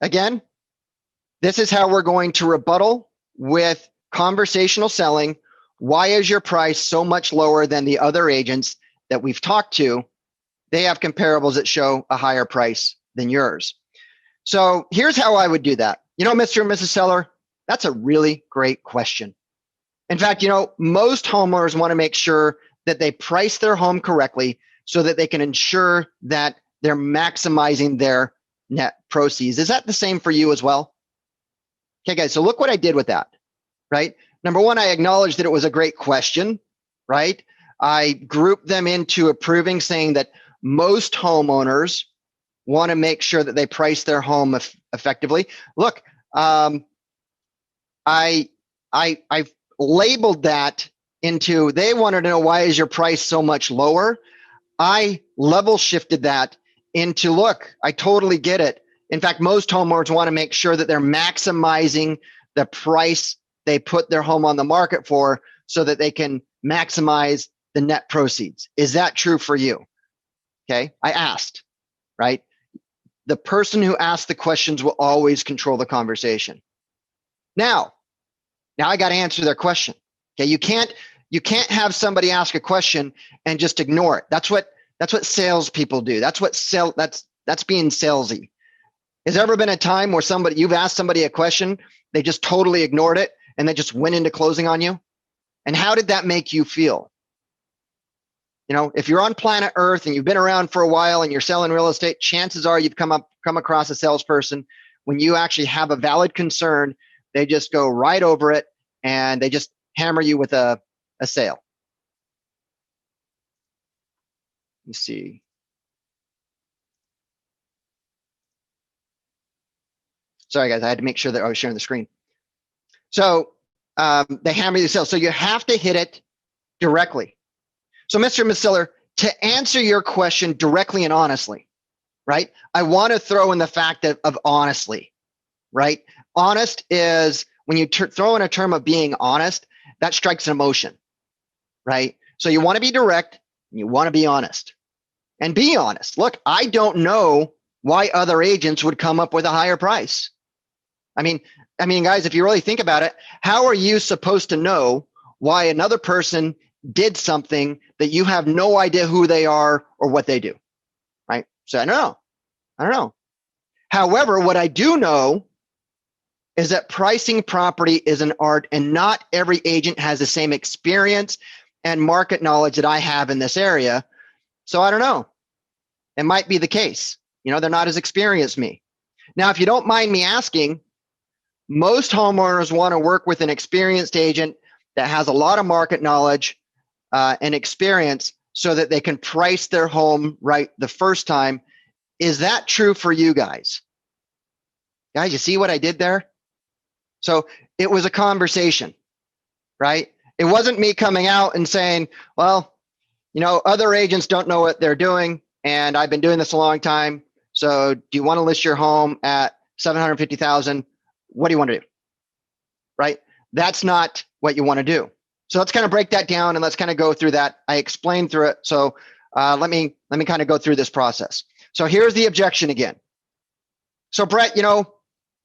Again, this is how we're going to rebuttal with conversational selling. Why is your price so much lower than the other agents that we've talked to? They have comparables that show a higher price than yours. So here's how I would do that. Mr. and Mrs. Seller, that's a really great question. In fact, most homeowners want to make sure that they price their home correctly so that they can ensure that they're maximizing their net proceeds. Is that the same for you as well? Okay, guys, so look what I did with that, right? Number one, I acknowledged that it was a great question, right? I grouped them into approving, saying that most homeowners want to make sure that they price their home effectively. Look, I labeled that into, they wanted to know, why is your price so much lower? I level shifted that into, look, I totally get it. In fact, most homeowners want to make sure that they're maximizing the price they put their home on the market for so that they can maximize the net proceeds. Is that true for you? Okay, I asked, right? The person who asked the questions will always control the conversation. Now I got to answer their question. Okay, you can't have somebody ask a question and just ignore it. That's what salespeople do. That's being salesy. Has there ever been a time where you've asked somebody a question, they just totally ignored it and they just went into closing on you? And how did that make you feel? If you're on planet Earth and you've been around for a while and you're selling real estate, chances are you've come across a salesperson when you actually have a valid concern, they just go right over it and they just hammer you with a sale. Let me see. Sorry, guys, I had to make sure that I was sharing the screen. So they hammer you the sale. So you have to hit it directly. So Mr. and Ms. Seller, to answer your question directly and honestly, right? I want to throw in the fact of honestly, right? Honest is when you throw in a term of being honest, that strikes an emotion, right? So you want to be direct and you want to be honest. And be honest. Look, I don't know why other agents would come up with a higher price. I mean, guys, if you really think about it, how are you supposed to know why another person did something that you have no idea who they are or what they do, right? So I don't know. However, what I do know is that pricing property is an art, and not every agent has the same experience and market knowledge that I have in this area. So I don't know. It might be the case. They're not as experienced as me. Now, if you don't mind me asking, most homeowners want to work with an experienced agent that has a lot of market knowledge and experience so that they can price their home right the first time. Is that true for you guys? Guys, you see what I did there? So it was a conversation, right? It wasn't me coming out and saying, well, other agents don't know what they're doing, and I've been doing this a long time. So do you want to list your home at $750,000? What do you want to do? Right? That's not what you want to do. So let's kind of break that down and let's kind of go through that. I explained through it. So let me kind of go through this process. So here's the objection again. So Brett,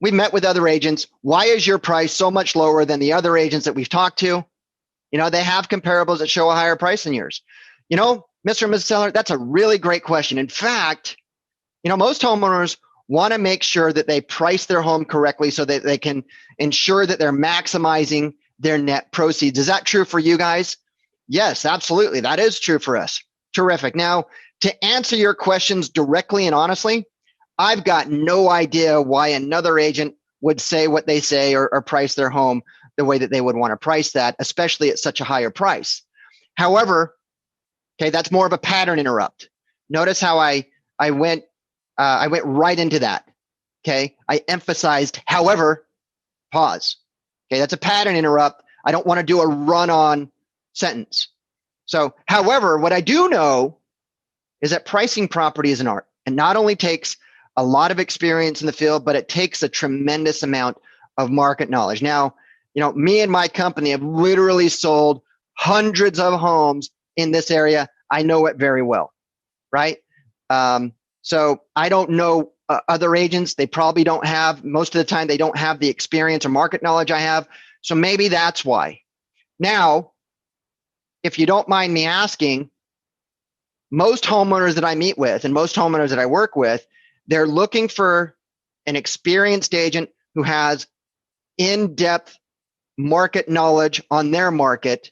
we met with other agents. Why is your price so much lower than the other agents that we've talked to? They have comparables that show a higher price than yours. Mr. and Mrs. Seller, that's a really great question. In fact, most homeowners want to make sure that they price their home correctly so that they can ensure that they're maximizing their net proceeds. Is that true for you guys? Yes, absolutely. That is true for us. Terrific. Now, to answer your questions directly and honestly, I've got no idea why another agent would say what they say or price their home the way that they would want to price that, especially at such a higher price. However, okay, that's more of a pattern interrupt. Notice how I went right into that. Okay, I emphasized, however, pause. Okay, that's a pattern interrupt. I don't want to do a run-on sentence. So, however, what I do know is that pricing property is an art, and not only takes a lot of experience in the field, but it takes a tremendous amount of market knowledge. Now, me and my company have literally sold hundreds of homes in this area. I know it very well, right? So I don't know other agents. They probably don't have, most of the time, they don't have the experience or market knowledge I have. So maybe that's why. Now, if you don't mind me asking, most homeowners that I meet with and most homeowners that I work with, they're looking for an experienced agent who has in-depth market knowledge on their market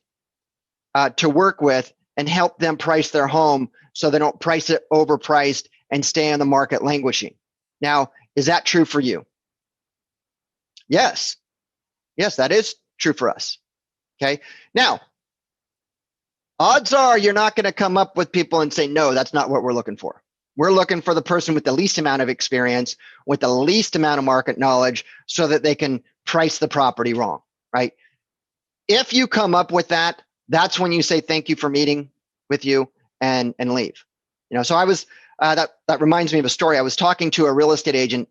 to work with and help them price their home so they don't price it overpriced and stay on the market languishing. Now, is that true for you? Yes. Yes, that is true for us. Okay. Now, odds are you're not going to come up with people and say, no, that's not what we're looking for. We're looking for the person with the least amount of experience, with the least amount of market knowledge so that they can price the property wrong, right? If you come up with that, that's when you say thank you for meeting with you and leave. So I was that reminds me of a story. I was talking to a real estate agent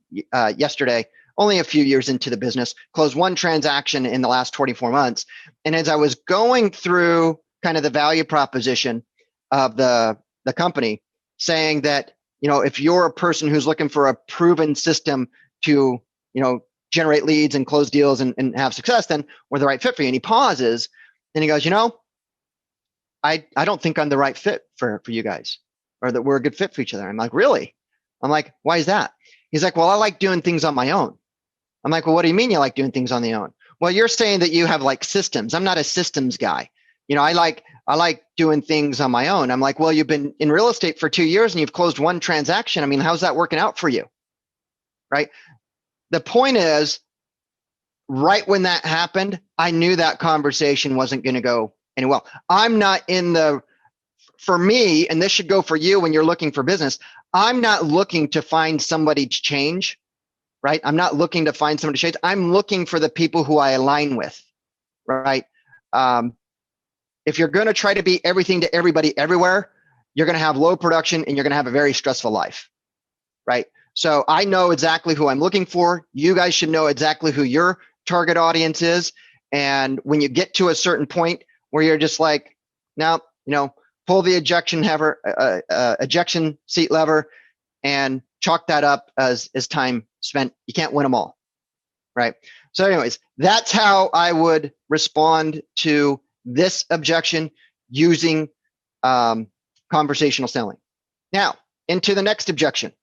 yesterday, only a few years into the business, closed one transaction in the last 24 months. And as I was going through kind of the value proposition of the company, saying that, if you're a person who's looking for a proven system to, generate leads and close deals and have success, then we're the right fit for you. And he pauses and he goes, I don't think I'm the right fit for you guys, or that we're a good fit for each other. I'm like, really? I'm like, why is that? He's like, well, I like doing things on my own. I'm like, well, what do you mean you like doing things on your own? Well, you're saying that you have like systems. I'm not a systems guy. I like doing things on my own. I'm like, well, you've been in real estate for 2 years and you've closed one transaction. I mean, how's that working out for you? Right? The point is, right when that happened, I knew that conversation wasn't going to go any well. I'm not for me, and this should go for you when you're looking for business, I'm not looking to find somebody to change, right? I'm not looking to find somebody to change. I'm looking for the people who I align with, right? If you're going to try to be everything to everybody everywhere, you're going to have low production and you're going to have a very stressful life, right? So I know exactly who I'm looking for. You guys should know exactly who your target audience is. And when you get to a certain point where you're just like, now, pull the ejection seat lever and chalk that up as time spent. You can't win them all, right? So anyways, that's how I would respond to this objection using conversational selling. Now, into the next objection.